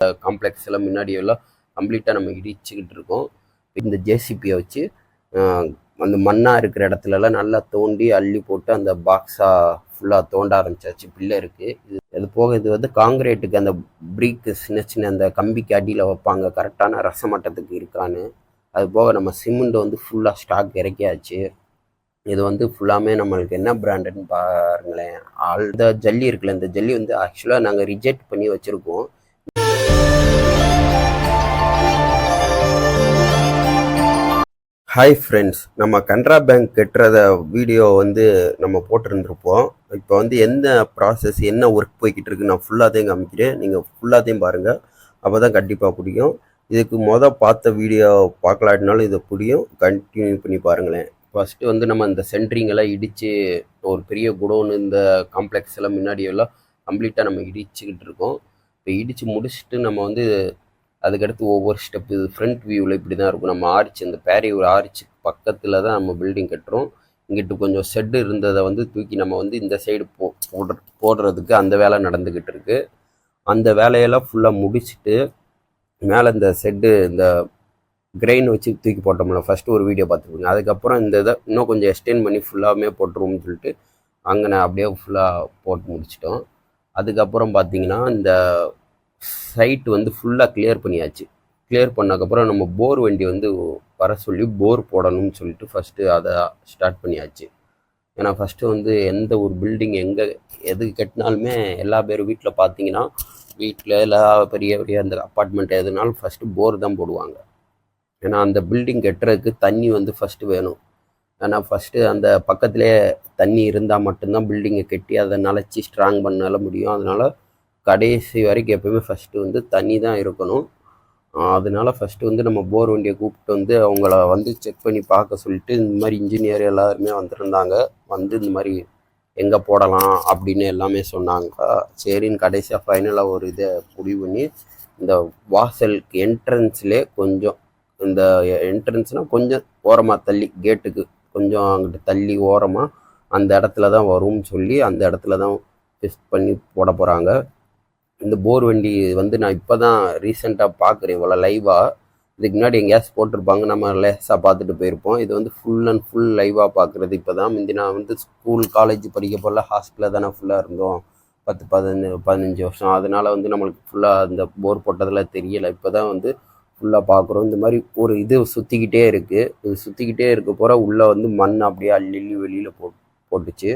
Complex எல்லாம் முன்னாடி எல்லாம் கம்ப்ளீட்டாக நம்ம இடிச்சுக்கிட்டு இருக்கோம். இந்த ஜேசிபியை வச்சு அந்த மண்ணாக இருக்கிற இடத்துலலாம் நல்லா தோண்டி அள்ளி போட்டு அந்த பாக்ஸாக ஃபுல்லாக தோண்ட ஆரம்பிச்சாச்சு. பில்லருக்கு இது போக இது வந்து காங்கிரீட்டுக்கு அந்த பிரீக்கு சின்ன சின்ன அந்த கம்பிக்கு அடியில் வைப்பாங்க, கரெக்டான ரசமட்டத்துக்கு இருக்கான்னு. அது போக நம்ம சிமெண்ட் வந்து ஃபுல்லாக ஸ்டாக் இறக்கியாச்சு. இது வந்து ஃபுல்லாமே நம்மளுக்கு என்ன பிராண்டுன்னு பாருங்களேன். இந்த ஜல்லி இருக்குல்ல, இந்த ஜல்லி வந்து ஆக்சுவலாக நாங்கள் ரிஜெக்ட் பண்ணி வச்சுருக்கோம். ஹாய் ஃப்ரெண்ட்ஸ், நம்ம கனரா பேங்க் கட்டுறத வீடியோ வந்து நம்ம போட்டிருந்துருப்போம். இப்போ வந்து என்ன ப்ராசஸ் என்ன ஒர்க் போய்கிட்டு இருக்கு நான் ஃபுல்லாத்தையும் காமிக்கிறேன். நீங்கள் ஃபுல்லாத்தையும் பாருங்கள், அப்போ தான் கண்டிப்பாக பிடிக்கும். இதுக்கு பார்த்த வீடியோ பார்க்கலாட்டினாலும் இதை புரியும், கண்டினியூ பண்ணி பாருங்களேன். ஃபஸ்ட்டு வந்து நம்ம இந்த சென்ட்ரிங்கெல்லாம் இடித்து ஒரு பெரிய குடோன் இந்த காம்ப்ளெக்ஸ் எல்லாம் முன்னாடியெல்லாம் கம்ப்ளீட்டாக நம்ம இடிச்சுக்கிட்டு இருக்கோம். இப்போ இடித்து முடிச்சுட்டு நம்ம வந்து அதுக்கடுத்து ஒவ்வொரு ஸ்டெப்பு ஃப்ரண்ட் வியூவில் இப்படி தான் இருக்கும். நம்ம ஆர்ச் இந்த பேரியூர் ஆர்ச் பக்கத்தில் தான் நம்ம பில்டிங் கட்டுறோம். இங்கிட்டு கொஞ்சம் ஷெட்டு இருந்ததை வந்து தூக்கி நம்ம வந்து இந்த சைடு போடுறதுக்கு அந்த வேலை நடந்துக்கிட்டு இருக்குது. அந்த வேலையெல்லாம் ஃபுல்லாக முடிச்சுட்டு மேலே இந்த ஷெட்டு இந்த கிரெயின் வச்சு தூக்கி போட்டோம்ல, ஃபஸ்ட்டு ஒரு வீடியோ பார்த்துருக்கோங்க. அதுக்கப்புறம் இந்த இதை இன்னும் கொஞ்சம் எக்ஸ்டெண்ட் பண்ணி ஃபுல்லாகவே போட்டுருவோம்னு சொல்லிட்டு அங்கே நான் அப்படியே ஃபுல்லாக போட்டு முடிச்சிட்டோம். அதுக்கப்புறம் பார்த்தீங்கன்னா இந்த சைட் வந்து ஃபுல்லாக கிளியர் பண்ணியாச்சு. கிளியர் பண்ணதுக்கப்புறம் நம்ம போர் வண்டி வந்து வர சொல்லி போர் போடணும்னு சொல்லிட்டு ஃபஸ்ட்டு அதை ஸ்டார்ட் பண்ணியாச்சு. ஏன்னா ஃபஸ்ட்டு வந்து எந்த ஒரு பில்டிங் எது கட்டினாலுமே எல்லா பேரும் வீட்டில் பார்த்தீங்கன்னா வீட்டில் எல்லா பெரிய பெரிய அந்த அப்பார்ட்மெண்ட் எதுனாலும் ஃபஸ்ட்டு போர் தான் போடுவாங்க. ஏன்னா அந்த பில்டிங் கட்டுறதுக்கு தண்ணி வந்து ஃபஸ்ட்டு வேணும். ஏன்னா ஃபஸ்ட்டு அந்த பக்கத்துலேயே தண்ணி இருந்தால் மட்டும்தான் பில்டிங்கை கட்டி அதை நனைச்சி ஸ்ட்ராங் பண்ணால முடியும். அதனால் கடைசி வரைக்கும் எப்போயுமே ஃபஸ்ட்டு வந்து தண்ணி தான் இருக்கணும். அதனால ஃபஸ்ட்டு வந்து நம்ம போர் வண்டியை கூப்பிட்டு வந்து அவங்கள வந்து செக் பண்ணி பார்க்க சொல்லிட்டு இந்த மாதிரி இன்ஜினியர் எல்லாருமே வந்திருந்தாங்க. வந்து இந்த மாதிரி எங்கே போடலாம் அப்படின்னு எல்லாமே சொன்னாங்க. சரின்னு கடைசியாக ஃபைனலாக ஒரு இதை முடிவு பண்ணி இந்த வாசலுக்கு என்ட்ரன்ஸ்லேயே கொஞ்சம் இந்த என்ட்ரன்ஸ்னால் கொஞ்சம் ஓரமாக தள்ளி கேட்டுக்கு கொஞ்சம் அங்கிட்டு தள்ளி ஓரமாக அந்த இடத்துல தான் வரும்னு சொல்லி அந்த இடத்துல தான் டெஸ்ட் பண்ணி போட போகிறாங்க. இந்த போர் வண்டி வந்து நான் இப்போ தான் ரீசெண்டாக பார்க்குறேன் இவ்வளோ லைவாக. இதுக்கு முன்னாடி எங்கேயாச்சும் போட்டிருப்பாங்க, நம்ம லேஸாக பார்த்துட்டு போயிருப்போம். இது வந்து ஃபுல் அண்ட் ஃபுல் லைவாக பார்க்குறது இப்போ தான். முந்தி நான் வந்து ஸ்கூல் காலேஜ் படிக்க போல ஹாஸ்டலில் தானே ஃபுல்லாக இருந்தோம் 10-15 வருஷம். அதனால் வந்து நம்மளுக்கு ஃபுல்லாக அந்த போர் போட்டதில் தெரியலை. இப்போ தான் வந்து ஃபுல்லாக பார்க்குறோம். இந்த மாதிரி ஒரு இது சுற்றிக்கிட்டே இருக்குது. இது சுற்றிக்கிட்டே இருக்க போகிற உள்ளே வந்து மண் அப்படியே அள்ளி வெளியில் போட்டுச்சு.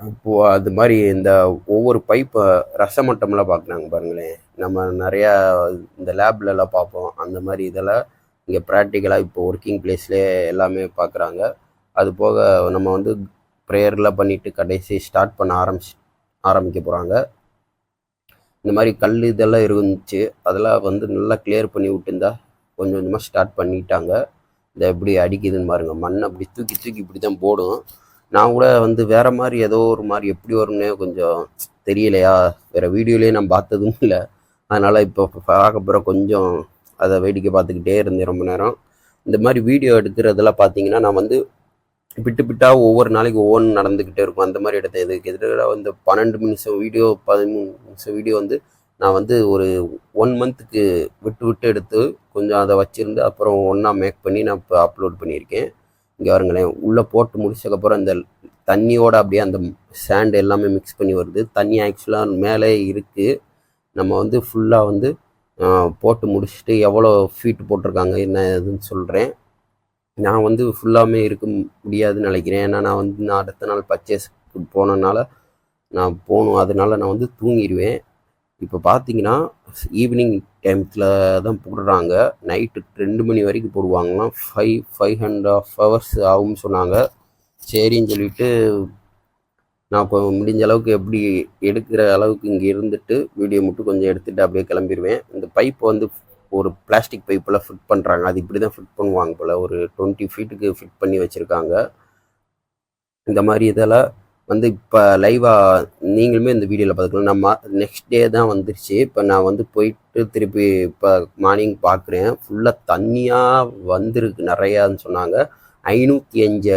அப்போது அது மாதிரி இந்த ஒவ்வொரு பைப்பை ரசமட்டம்லாம் பார்க்குறாங்க பாருங்களேன். நம்ம நிறையா இந்த லேப்லலாம் பார்ப்போம், அந்த மாதிரி இதெல்லாம் இங்கே ப்ராக்டிக்கலாக இப்போ ஒர்க்கிங் பிளேஸ்லேயே எல்லாமே பார்க்குறாங்க. அது போக நம்ம வந்து ப்ரேயர்லாம் பண்ணிவிட்டு கடைசி ஸ்டார்ட் பண்ண ஆரம்பிக்க போகிறாங்க. இந்த மாதிரி கல் இதெல்லாம் இருந்துச்சு, அதெல்லாம் வந்து நல்லா கிளியர் பண்ணி விட்டுருந்தா கொஞ்சம் கொஞ்சமாக ஸ்டார்ட் பண்ணிட்டாங்க. இந்த எப்படி அடிக்குதுன்னு பாருங்கள், மண் அப்படி தூக்கி இப்படி தான் போடும். நான் கூட வந்து வேறு மாதிரி ஏதோ ஒரு மாதிரி எப்படி வரும்னே கொஞ்சம் தெரியலையா, வேறு வீடியோலேயே நான் பார்த்ததும் இல்லை. அதனால் இப்போ பார்க்க போகிற கொஞ்சம் அதை வேடிக்கை பார்த்துக்கிட்டே இருந்தேன் ரொம்ப நேரம். இந்த மாதிரி வீடியோ எடுக்கிறதெல்லாம் பார்த்தீங்கன்னா நான் வந்து பிட்டாக ஒவ்வொரு நாளைக்கு ஒவ்வொன்று நடந்துக்கிட்டே இருக்கும். அந்த மாதிரி இடத்த இதுக்கு எதிராக வந்து 12 நிமிஷம் வீடியோ 13 நிமிஷம் வீடியோ வந்து நான் வந்து ஒரு 1 மந்த்துக்கு விட்டு எடுத்து கொஞ்சம் அதை வச்சுருந்து அப்புறம் ஒன்றா மேக் பண்ணி நான் இப்போ அப்லோட் பண்ணியிருக்கேன். இங்கே வருங்களேன், உள்ளே போட்டு முடிச்சதுக்கப்புறம் இந்த தண்ணியோடு அப்படியே அந்த சாண்ட் எல்லாமே மிக்ஸ் பண்ணி வருது. தண்ணி ஆக்சுவலாக மேலே இருக்குது. நம்ம வந்து ஃபுல்லாக வந்து போட்டு முடிச்சுட்டு எவ்வளோ ஃபீட் போட்டிருக்காங்க என்ன இதுன்னு சொல்கிறேன். நான் வந்து ஃபுல்லாமே இருக்க முடியாதுன்னு நினைக்கிறேன். ஏன்னா நான் வந்து அடுத்த நாள் பர்ச்சேஸ்க்கு போனதுனால நான் போகணும். அதனால நான் வந்து தூங்கிடுவேன். இப்போ பார்த்தீங்கன்னா ஈவினிங் டைமத்தில் தான் போடுறாங்க. நைட்டு 2 மணி வரைக்கும் போடுவாங்களாம். 5.5 hours ஆகும்னு சொன்னாங்க. சரின்னு சொல்லிவிட்டு நான் முடிஞ்ச அளவுக்கு எப்படி எடுக்கிற அளவுக்கு இங்கே இருந்துட்டு வீடியோ மட்டும் கொஞ்சம் எடுத்துகிட்டு அப்படியே கிளம்பிடுவேன். இந்த பைப்பை வந்து ஒரு பிளாஸ்டிக் பைப்பில் ஃபிட் பண்ணுறாங்க. அது இப்படி தான் ஃபிட் பண்ணுவாங்க போல். ஒரு 20 ஃபீட்டுக்கு ஃபிட் பண்ணி வச்சுருக்காங்க. இந்த மாதிரி இதெல்லாம் வந்து இப்போ லைவாக நீங்களுமே இந்த வீடியோவில் பார்த்துக்கலாம். நம்ம நெக்ஸ்ட் டே தான் வந்துருச்சு. இப்போ நான் வந்து போயிட்டு திருப்பி இப்போ மார்னிங் பார்க்குறேன். ஃபுல்லாக தண்ணியாக வந்திருக்கு நிறையான்னு சொன்னாங்க. 505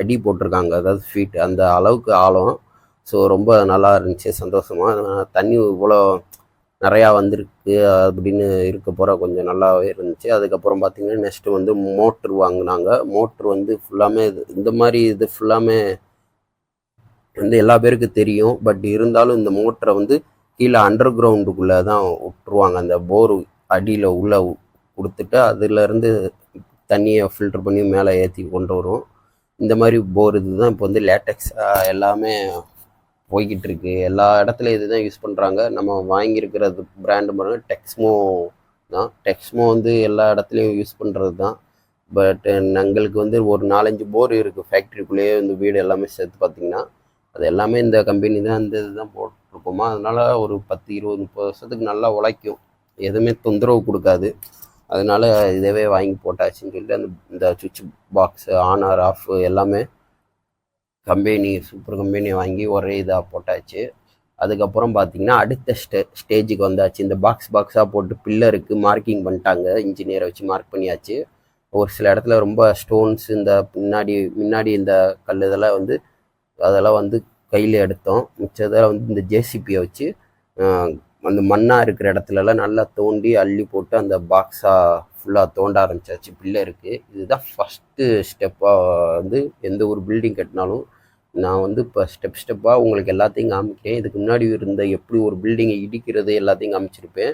அடி போட்டிருக்காங்க, அதாவது ஃபீட், அந்த அளவுக்கு ஆழம். ஸோ ரொம்ப நல்லா இருந்துச்சு, சந்தோஷமாக. தண்ணி இவ்வளோ நிறையா வந்திருக்கு அப்படின்னு இருக்க போகிற கொஞ்சம் நல்லாவே இருந்துச்சு. அதுக்கப்புறம் பார்த்திங்கன்னா நெக்ஸ்ட்டு வந்து மோட்ரு வாங்கினாங்க. மோட்ரு வந்து ஃபுல்லாமே இந்த மாதிரி இது ஃபுல்லாமே வந்து எல்லா பேருக்கும் தெரியும். பட் இருந்தாலும் இந்த மோட்டரை வந்து கீழே அண்டர் கிரவுண்டுக்குள்ளே தான் விட்டுருவாங்க. அந்த போர் அடியில் உள்ளே கொடுத்துட்டு அதுலேருந்து தண்ணியை ஃபில்டர் பண்ணி மேலே ஏற்றி கொண்டு வரும். இந்த மாதிரி போர் இது தான் இப்போ வந்து லேட்டெக்ஸ் எல்லாமே போய்கிட்டு இருக்கு. எல்லா இடத்துலையும் இது தான் யூஸ் பண்ணுறாங்க. நம்ம வாங்கியிருக்கிறது பிராண்டு பாருங்க டெக்ஸ்மோ தான். டெக்ஸ்மோ வந்து எல்லா இடத்துலையும் யூஸ் பண்ணுறது தான். பட் எங்களுக்கு வந்து ஒரு 4-5 போர் இருக்குது ஃபேக்ட்ரிக்குள்ளேயே இந்த வீடு எல்லாமே சேர்த்து பார்த்திங்கன்னா. அது எல்லாமே இந்த கம்பெனி தான், இந்த இது தான் போட்டிருப்போமா. அதனால் ஒரு 10, 20, 30 வருஷத்துக்கு நல்லா உழைக்கும். எதுவுமே தொந்தரவு கொடுக்காது. அதனால இதவே வாங்கி போட்டாச்சுன்னு சொல்லிட்டு இந்த சுவிட்ச் பாக்ஸு ஆன் ஆர் ஆஃப் எல்லாமே கம்பெனி சூப்பர் கம்பெனியை வாங்கி ஒரே இதாக போட்டாச்சு. அதுக்கப்புறம் பார்த்திங்கன்னா அடுத்த ஸ்டேஜுக்கு வந்தாச்சு. இந்த பாக்ஸாக போட்டு பில்லருக்கு மார்க்கிங் பண்ணிட்டாங்க. இன்ஜினியரை வச்சு மார்க் பண்ணியாச்சு. ஒரு சில இடத்துல ரொம்ப ஸ்டோன்ஸ் இந்த முன்னாடி இந்த கல் இதெல்லாம் வந்து அதெல்லாம் வந்து கையில் எடுத்தோம். மிச்சதெல்லாம் வந்து இந்த ஜேசிபியை வச்சு அந்த மண்ணாக இருக்கிற இடத்துலலாம் நல்லா தோண்டி அள்ளி போட்டு அந்த பாக்ஸாக ஃபுல்லாக தோண்ட ஆரம்பிச்சாச்சு பில்லருக்கு. இதுதான் ஃபஸ்ட்டு ஸ்டெப்பாக வந்து எந்த ஒரு பில்டிங் கட்டினாலும் நான் வந்து இப்போ ஸ்டெப்பாக உங்களுக்கு எல்லாத்தையும் காமிக்கிறேன். இதுக்கு முன்னாடி இருந்த எப்படி ஒரு பில்டிங்கை இடிக்கிறது எல்லாத்தையும் காமிச்சிருப்பேன்.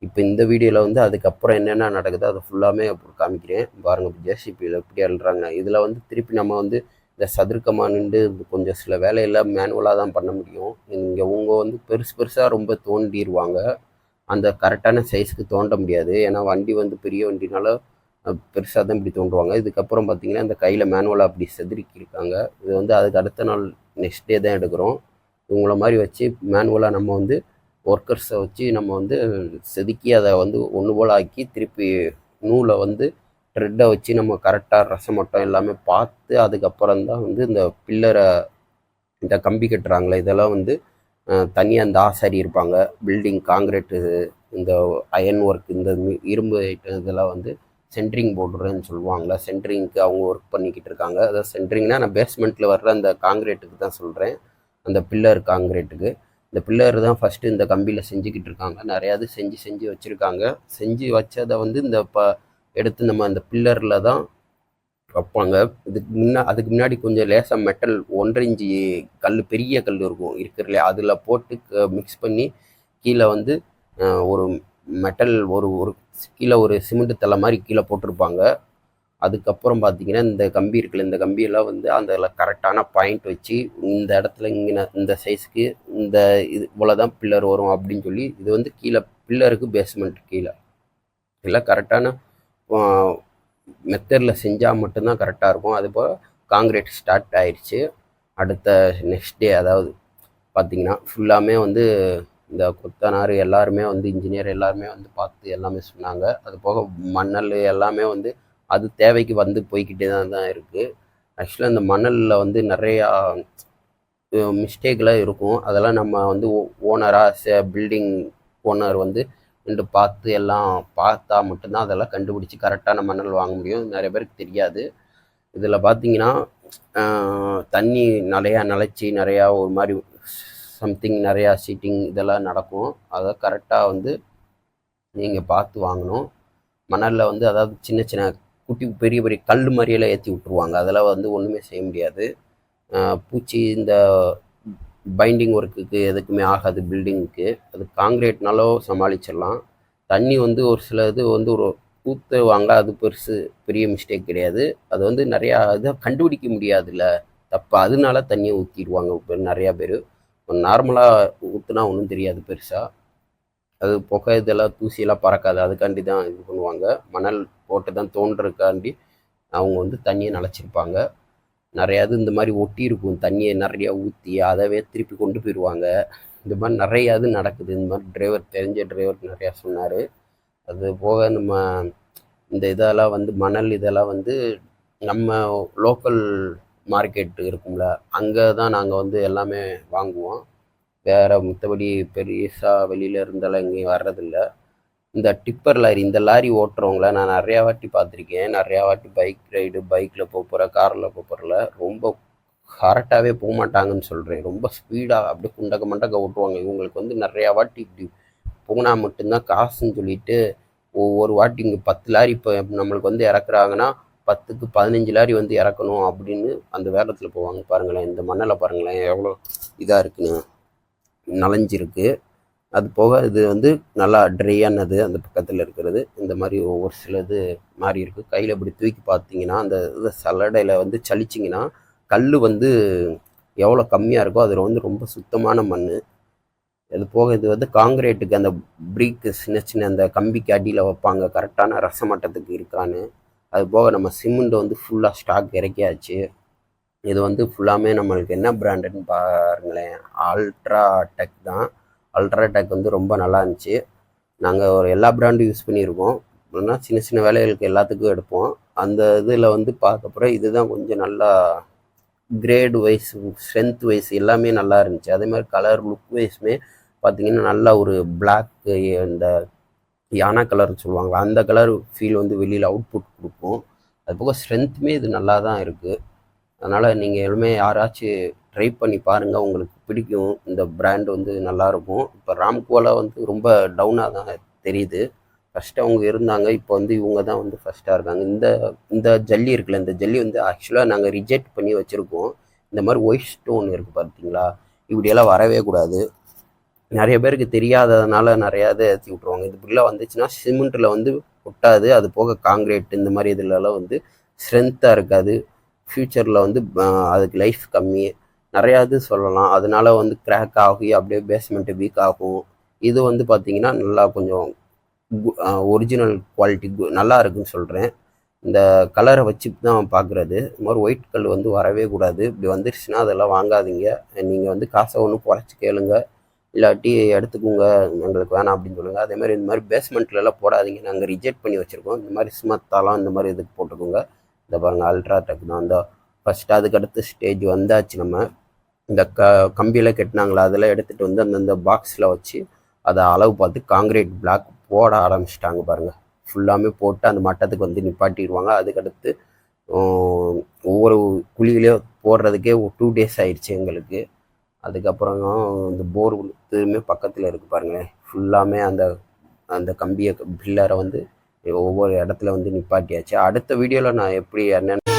இப்போ இந்த வீடியோவில் வந்து அதுக்கப்புறம் என்னென்ன நடக்குதோ அதை ஃபுல்லாமே காமிக்கிறேன். பாருங்கள் ஜேசிபியில் எப்படி அள்ளுறாங்க. இதில் வந்து திருப்பி நம்ம வந்து இந்த சதுர்க்கமாக நின்று கொஞ்சம் சில வேலையெல்லாம் மேனுவலாக தான் பண்ண முடியும். இங்கே அவங்க வந்து பெருசாக ரொம்ப தோண்டிடுவாங்க. அந்த கரெக்டான சைஸ்க்கு தோண்ட முடியாது. ஏன்னா வண்டி வந்து பெரிய வண்டினால பெருசாக தான் இப்படி தோண்டுவாங்க. இதுக்கப்புறம் பார்த்திங்கன்னா இந்த கையில் மேனுவலாக அப்படி செதுக்கியிருக்காங்க. இது வந்து அதுக்கு அடுத்த நாள் நெக்ஸ்ட் டே தான் எடுக்கிறோம். இவங்கள மாதிரி வச்சு மேனுவலாக நம்ம வந்து ஒர்க்கர்ஸை வச்சு நம்ம வந்து செதுக்கி அதை வந்து ஒன்று போல் ஆக்கி திருப்பி நூலை வந்து த்ரெட்டை வச்சு நம்ம கரெக்டாக ரசமட்டம் எல்லாமே பார்த்து அதுக்கப்புறம் தான் வந்து இந்த பில்லரை இந்த கம்பி கட்டுறாங்களே இதெல்லாம் வந்து தனியாக இந்த ஆசாரி இருப்பாங்க. பில்டிங் காங்கிரீட்டு இந்த அயன் ஒர்க் இந்த இரும்பு ஐட்டம் இதெல்லாம் வந்து சென்ட்ரிங் போடுறேன்னு சொல்லுவாங்களா. சென்ட்ரிங்க்கு அவங்க ஒர்க் பண்ணிக்கிட்டு இருக்காங்க. அதாவது சென்ட்ரிங்னா நான் பேஸ்மெண்ட்டில் வர்ற அந்த காங்கிரீட்டுக்கு தான் சொல்கிறேன். அந்த பில்லர் காங்கிரீட்டுக்கு இந்த பில்லர் தான் ஃபஸ்ட்டு இந்த கம்பியில் செஞ்சுக்கிட்டு இருக்காங்க. நிறையாது செஞ்சு வச்சுருக்காங்க. செஞ்சு வச்சதை வந்து இந்த எடுத்து நம்ம அந்த பில்லரில் தான் வைப்பாங்க. அதுக்கு முன்னாடி கொஞ்சம் லேசாக மெட்டல் 1.5 இன்ச்சு கல் பெரிய கல் இருக்கிறதுல அதில் போட்டு மிக்ஸ் பண்ணி கீழே வந்து ஒரு மெட்டல் ஒரு கீழே ஒரு சிமெண்ட் தலை மாதிரி கீழே போட்டிருப்பாங்க. அதுக்கப்புறம் பார்த்திங்கன்னா இந்த கம்பி இருக்குல்ல, இந்த கம்பியெல்லாம் வந்து அதில் கரெக்டான பாயிண்ட் வச்சு இந்த இடத்துல இங்கே இந்த சைஸுக்கு இந்த இது இவ்வளோதான் பில்லர் வரும் அப்படின்னு சொல்லி இது வந்து கீழே பில்லருக்கு பேஸ்மெண்ட் கீழே எல்லாம் கரெக்டான மெத்தடில் செஞ்சால் மட்டும்தான் கரெக்டாக இருக்கும். அதுபோல் காங்கிரீட் ஸ்டார்ட் ஆயிடுச்சு. அடுத்த நெக்ஸ்ட் டே அதாவது பார்த்திங்கன்னா ஃபுல்லாமே வந்து இந்த கொத்தனார் எல்லாருமே வந்து இன்ஜினியர் எல்லாருமே வந்து பார்த்து எல்லாமே சொன்னாங்க. அது போக மணல் எல்லாமே வந்து அது தேவைக்கு வந்து போய்கிட்டே தான் இருக்குது. ஆக்சுவலாக இந்த மணலில் வந்து நிறையா மிஸ்டேக்கெலாம் இருக்கும். அதெல்லாம் நம்ம வந்து ஓனராக பில்டிங் ஓனர் வந்து நின்று பார்த்து எல்லாம் பார்த்தா மட்டும்தான் அதெல்லாம் கண்டுபிடிச்சி கரெக்டான மணல் வாங்க முடியும். நிறைய பேருக்கு தெரியாது. இதில் பார்த்திங்கன்னா தண்ணி நிறையா நிலச்சி நிறையா ஒரு மாதிரி சம்திங் நிறையா சீட்டிங் இதெல்லாம் நடக்கும். அதை கரெக்டாக வந்து நீங்கள் பார்த்து வாங்கணும். மணலில் வந்து அதாவது சின்ன சின்ன குட்டி பெரிய கல் மாதிரியெல்லாம் ஏற்றி விட்ருவாங்க. அதெல்லாம் வந்து ஒன்றுமே செய்ய முடியாது. பூச்சி இந்த பைண்டிங் ஒர்க்குக்கு எதுக்குமே ஆகாது பில்டிங்க்கு. அது காங்கிரீட்னாலும் சமாளிச்சிடலாம். தண்ணி வந்து ஒரு சில இது வந்து ஒரு ஊற்றுவாங்க. அது பெரிய மிஸ்டேக் கிடையாது. அது வந்து நிறையா இதை கண்டுபிடிக்க முடியாதுல்ல தப்பு. அதனால தண்ணியை ஊற்றிடுவாங்க இப்போ நிறையா பேர். நார்மலாக ஊற்றுனா ஒன்றும் தெரியாது பெருசாக. அது புகை இதெல்லாம் தூசியெல்லாம் பறக்காது. அதுக்காண்டி தான் இது பண்ணுவாங்க. மணல் போட்டு தான் தோன்றதுக்காண்டி அவங்க வந்து தண்ணியை நினச்சிருப்பாங்க. நிறையாது இந்த மாதிரி ஒட்டி இருக்கும். தண்ணியை நிறையா ஊற்றி அதவே திருப்பி கொண்டு போயிடுவாங்க. இந்த மாதிரி நிறையாது நடக்குது. இந்த மாதிரி தெரிஞ்ச டிரைவர் நிறையா சொன்னார். அது போக நம்ம இந்த இதெல்லாம் வந்து மணல் இதெல்லாம் வந்து நம்ம லோக்கல் மார்க்கெட்டு இருக்கும்ல, அங்கே தான் நாங்கள் வந்து எல்லாமே வாங்குவோம். வேறு மற்றபடி பெருசாக வெளியில் இருந்தாலும் எங்கேயும் வர்றதில்ல. இந்த டிப்பர் லாரி இந்த லாரி ஓட்டுறவங்கள நான் நிறையா வாட்டி பார்த்துருக்கேன். நிறையா வாட்டி பைக் ரைடு பைக்கில் போகிறேன் காரில் போகிறல ரொம்ப கரெக்டாகவே போக மாட்டாங்கன்னு சொல்கிறேன். ரொம்ப ஸ்பீடாக அப்படியே குண்டக்க மண்டக்க ஓட்டுவாங்க. இவங்களுக்கு வந்து நிறையா வாட்டி இப்படி போனால் மட்டும்தான் காசுன்னு சொல்லிட்டு ஒவ்வொரு வாட்டி இங்கே 10 லாரி இப்போ நம்மளுக்கு வந்து இறக்குறாங்கன்னா 10க்கு 15 லாரி வந்து இறக்கணும் அப்படின்னு அந்த வேகத்தில் போவாங்க. பாருங்களேன், இந்த மண்ணில் பாருங்களேன் எவ்வளோ இதாக இருக்குன்னு, நனைஞ்சிருக்கு. அது போக இது வந்து நல்லா ட்ரையானது அந்த பக்கத்தில் இருக்கிறது. இந்த மாதிரி ஒவ்வொரு சிலது மாறி இருக்குது. கையில் இப்படி தூக்கி பார்த்தீங்கன்னா அந்த இது சல்லடையில் வந்து சலிச்சிங்கன்னா கல் வந்து எவ்வளோ கம்மியாக இருக்கோ அது வந்து ரொம்ப சுத்தமான மண். அது போக இது வந்து காங்கிரீட்டுக்கு அந்த ப்ரீக்கு சின்ன சின்ன அந்த கம்பிக்கு அடியில் வைப்பாங்க, கரெக்டான ரசமட்டத்துக்கு இருக்கான்னு. அது போக நம்ம சிமெண்ட் வந்து ஃபுல்லாக ஸ்டாக் இறக்கியாச்சு. இது வந்து ஃபுல்லாமே நம்மளுக்கு என்ன பிராண்டுன்னு பாருங்களேன், அல்ட்ரா டெக் தான். அல்ட்ரா டெக் வந்து ரொம்ப நல்லா இருந்துச்சு. நாங்கள் ஒரு எல்லா பிராண்டும் யூஸ் பண்ணியிருக்கோம். இல்லைன்னா சின்ன சின்ன வேலைகளுக்கு எல்லாத்துக்கும் எடுப்போம். அந்த இதில் வந்து பார்த்தப்பறம் இதுதான் கொஞ்சம் நல்லா கிரேட் வைஸ், ஸ்ட்ரென்த் வைஸ் எல்லாமே நல்லா இருந்துச்சு. அதே மாதிரி கலர் லுக் வைஸுமே பார்த்தீங்கன்னா நல்லா ஒரு பிளாக், இந்த யானா கலர்னு சொல்லுவாங்க, அந்த கலர் ஃபீல் வந்து வெளியில் அவுட்புட் கொடுக்கும். அது போக ஸ்ட்ரென்த்துமே இது நல்லா தான் இருக்குது. அதனால் நீங்கள் எதுவுமே யாராச்சும் ட்ரை பண்ணி பாருங்கள், உங்களுக்கு பிடிக்கும். இந்த பிராண்ட் வந்து நல்லாயிருக்கும். இப்போ ராம்கோவில் வந்து ரொம்ப டவுனாக தான் தெரியுது. ஃபஸ்ட்டு அவங்க இருந்தாங்க, இப்போ வந்து இவங்க தான் வந்து ஃபஸ்ட்டாக இருக்காங்க. இந்த ஜல்லி இருக்குல்ல, இந்த ஜல்லி வந்து ஆக்சுவலாக நாங்கள் ரிஜெக்ட் பண்ணி வச்சுருக்கோம். இந்த மாதிரி ஒயிட் ஸ்டோன் இருக்குது பார்த்தீங்களா, இப்படியெல்லாம் வரவே கூடாது. நிறைய பேருக்கு தெரியாததுனால நிறையா இதை ஏற்றி விட்ருவாங்க. இது இப்படிலாம் வந்துச்சுன்னா சிமெண்ட்டில் வந்து ஒட்டாது. அது போக காங்கிரீட் இந்த மாதிரி இதுலலாம் வந்து ஸ்ட்ரென்த்தாக இருக்காது. ஃப்யூச்சரில் வந்து அதுக்கு லைஃப் கம்மி, நிறையா இது சொல்லலாம். அதனால வந்து கிராக் ஆகி அப்படியே பேஸ்மெண்ட்டு வீக் ஆகும். இது வந்து பார்த்திங்கன்னா நல்லா கொஞ்சம் ஒரிஜினல் குவாலிட்டி நல்லா இருக்குன்னு சொல்கிறேன். இந்த கலரை வச்சு தான் பார்க்குறது. இது மாதிரி ஒயிட் கல் வந்து வரவே கூடாது. இப்படி வந்துருச்சுன்னா அதெல்லாம் வாங்காதீங்க. நீங்கள் வந்து காசை ஒன்றும் குறைச்சி கேளுங்க, இல்லாட்டி எடுத்துக்கோங்க, எங்களுக்கு வேணாம் அப்படின்னு சொல்லுங்கள். அதேமாதிரி இந்த மாதிரி பேஸ்மெண்ட்லலாம் போடாதீங்க, நாங்கள் ரிஜெக்ட் பண்ணி வச்சுருக்கோம். இந்த மாதிரி சுமத்தாலாம் இந்த மாதிரி இதுக்கு போட்டுக்கோங்க. இந்த பாருங்கள், அல்ட்ரா டெக் தான். அந்த ஃபஸ்ட்டு அதுக்கு அடுத்த ஸ்டேஜ் வந்தாச்சு. நம்ம இந்த கம்பியில் கட்டினாங்களா அதெல்லாம் எடுத்துகிட்டு வந்து அந்தந்த பாக்ஸில் வச்சு அதை அளவு பார்த்து காங்கிரீட் பிளாக் போட ஆரம்பிச்சிட்டாங்க. பாருங்கள், ஃபுல்லாமே போட்டு அந்த மட்டத்துக்கு வந்து நிப்பாட்டிடுவாங்க. அதுக்கடுத்து ஒவ்வொரு குழியிலையும் போடுறதுக்கே 2 days ஆயிடுச்சு எங்களுக்கு. அதுக்கப்புறம் இந்த போர் திரும்பி பக்கத்தில் இருக்குது பாருங்களேன், ஃபுல்லாமே அந்த அந்த கம்பியை பில்லரை வந்து ஒவ்வொரு இடத்துல வந்து நிப்பாட்டியாச்சு. அடுத்த வீடியோவில் நான் எப்படி என்னென்ன